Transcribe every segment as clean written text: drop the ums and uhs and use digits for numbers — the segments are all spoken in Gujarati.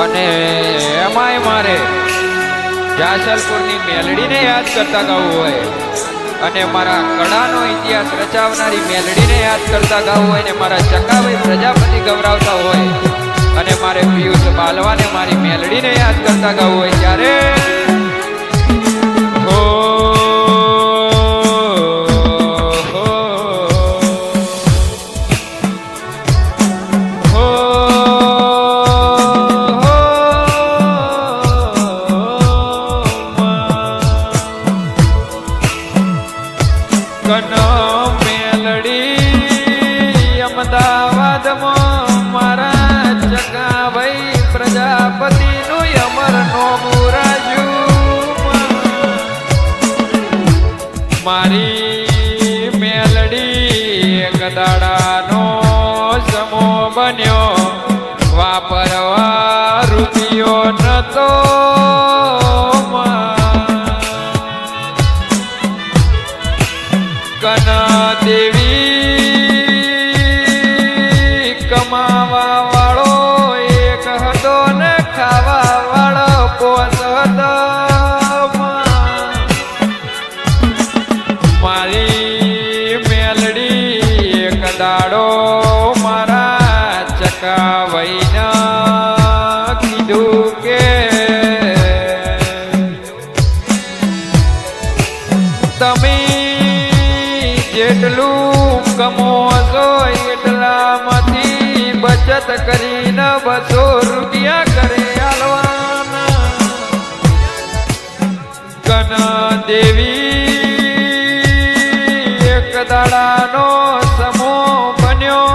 અને એમાંય મારે જાસલપુરની મેલડીને યાદ કરતા ગાવું હોય અને મારા કળાનો ઇતિહાસ રચાવનારી મેલડીને યાદ કરતા ગાવું હોય ને મારા ચકાભાઈ પ્રજાપતિ ગૌરાવતા હોય અને મારે પિયુષ બાલવાને મારી મેલડીને યાદ કરતા ગાવું હોય ત્યારે મેલડી અમદાવાદમાં મારા ચકાભાઈ પ્રજાપતિનું અમર નોમું રાજ્યું મારી મેલડી એક દાડાનો સમો બન્યો વાપરવા રૂપિયો નતો દેવી કમાવા વાળો એક હતો ને ખાવા વાળો પોસ હતો મારી મેલડી એક દાડો મારા ચકાભાઈને કીધું કે તમે જેટલું કમો છો એટલામાંથી બચત કરીને 200 રૂપિયા કરે આલવાના કન દેવી એક દાડાનો સમો બન્યો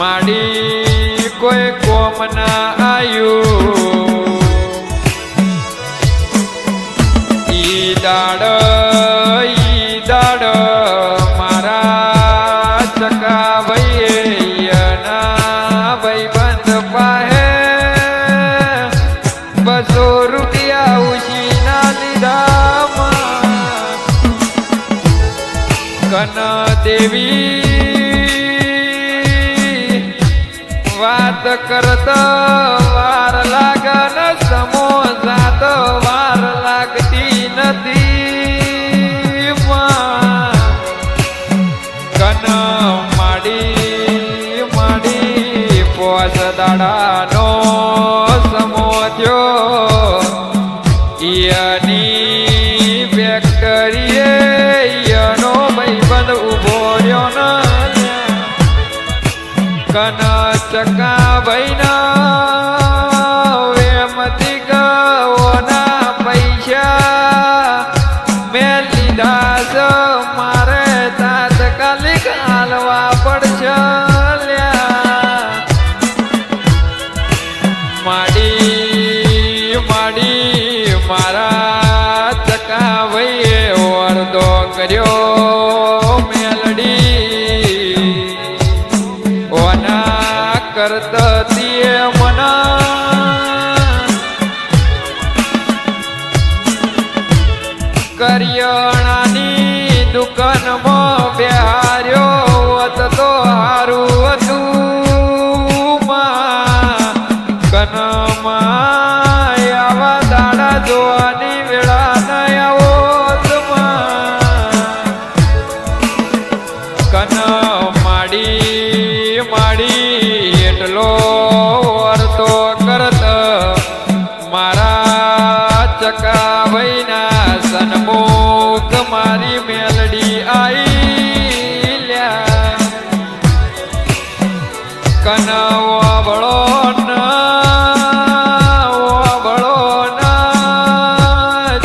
માડી કોઈ કોમ ના આયું ઈ દાડ મારા ચકાભાઈ ભાઈબંધ પાહે 200 રૂપિયા ઉછીના લીધા કન દેવી વાત કરતા વાર લાગન સમોસા તો વાર લાગતી નથી કન માડી પોસ દાડાનો સમો થયો ઈયાની ફેક્ટરીએ ઈયાનો ભાઈબંધ ઉભો રહ્યો ને કન ચકાભાઈના વેમથી ગઓના પૈસા મેં લીધા છે મારે તાત્કાલિક હાલવા પડશે માડી મારા ચકાભાઈએ વરદો કર્યો મેલડી ઓના કરતી મના કરિયાણાની દુકાનમાં બેહાર્યો હોત તો હારું હતું કનમાં આવા દાડા જોવાની વેળા ન આવો કન માડી એટલો વર્તો કરત મારા ચકાભાઈના સન્મુખ મારી મેલડી આઈ લ્યા કન વાબળો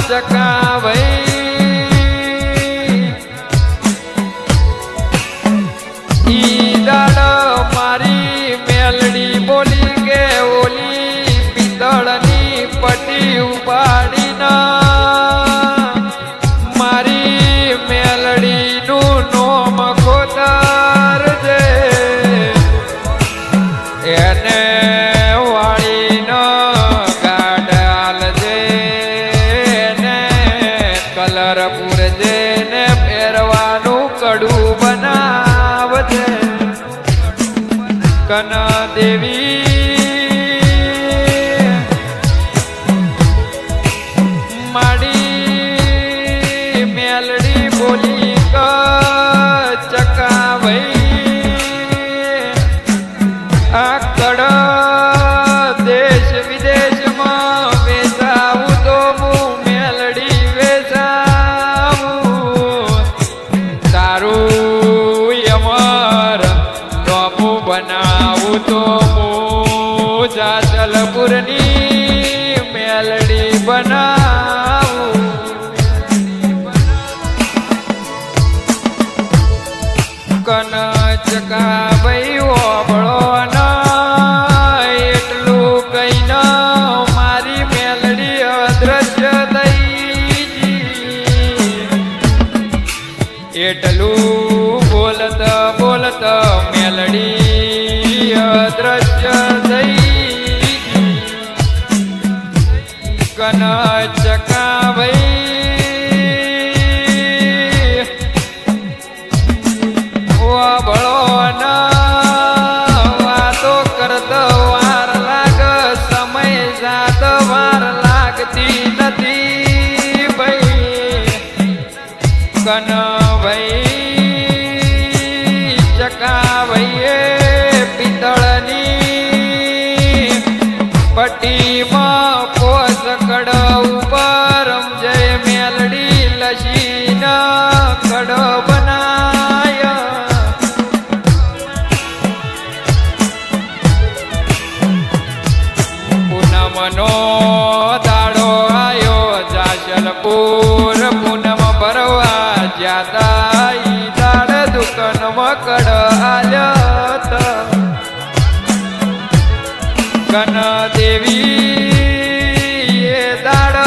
ચકાભાઈ ઈ દાડ મારી મેલડી બોલી કે ઓલી પિત્તળની પટ્ટી ઉપાડીના મારી મેલડીનું નોમ ખોતરજે એને વાળીનો ગાડાલજે ને કલર પૂરજે ને ફેરવાનું કડું બનાવજે કન દેવી એટલું બોલત બોલત મેલડી અદ્રશ્ય થઈ કન ચકાભાઈ વાબળો ના વાતો કરત વાર લાગ સમય જાત વાર લાગતી નથી ભાઈ કન ભાઈ ચકાભાઈએ પિત્તળની પટ્ટીમાં પોસ કડ ઉપર જય મેલડી લસીના કડ બનાયા પૂનમનો દાડો આયો જાશલપુર પૂનમ ભરવા જ્યાતા ઈ દાડ દુકાન મકડ આલ્યત કન દેવી એ દાડ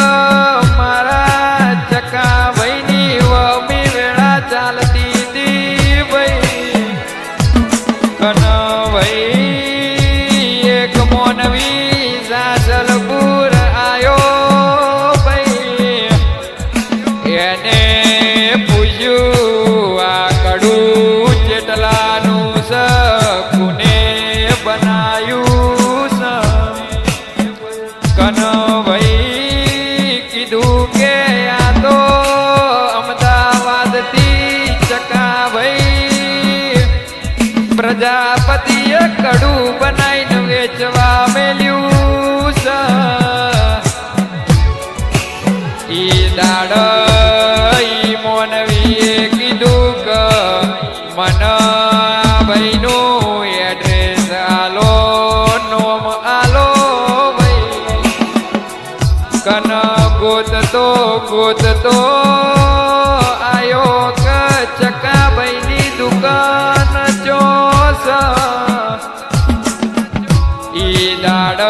મારા ચકાભાઈની વમી વેળા ચાલતી હતી ભાઈ કન ભાઈ એક મોનવી જાજલપુર આયો ભાઈ એને પૂછ્યું આ કડું જેટલાનું સ કુને બનાયું સ કન ભાઈ કીધું કે આ તો અમદાવાદથી ચકાભાઈ પ્રજાપતિએ કડું બનાવીને વેચવા મેલ્યું સ ઈ દાડ ઈ મોનવીએ કીધું કે મન ભાઈનું એડ્રેસ આલો નોમ આલો ભાઈ કન ગોતતો આયો કે ચકાભાઈની દુકાન ચોસ ઈ દાડ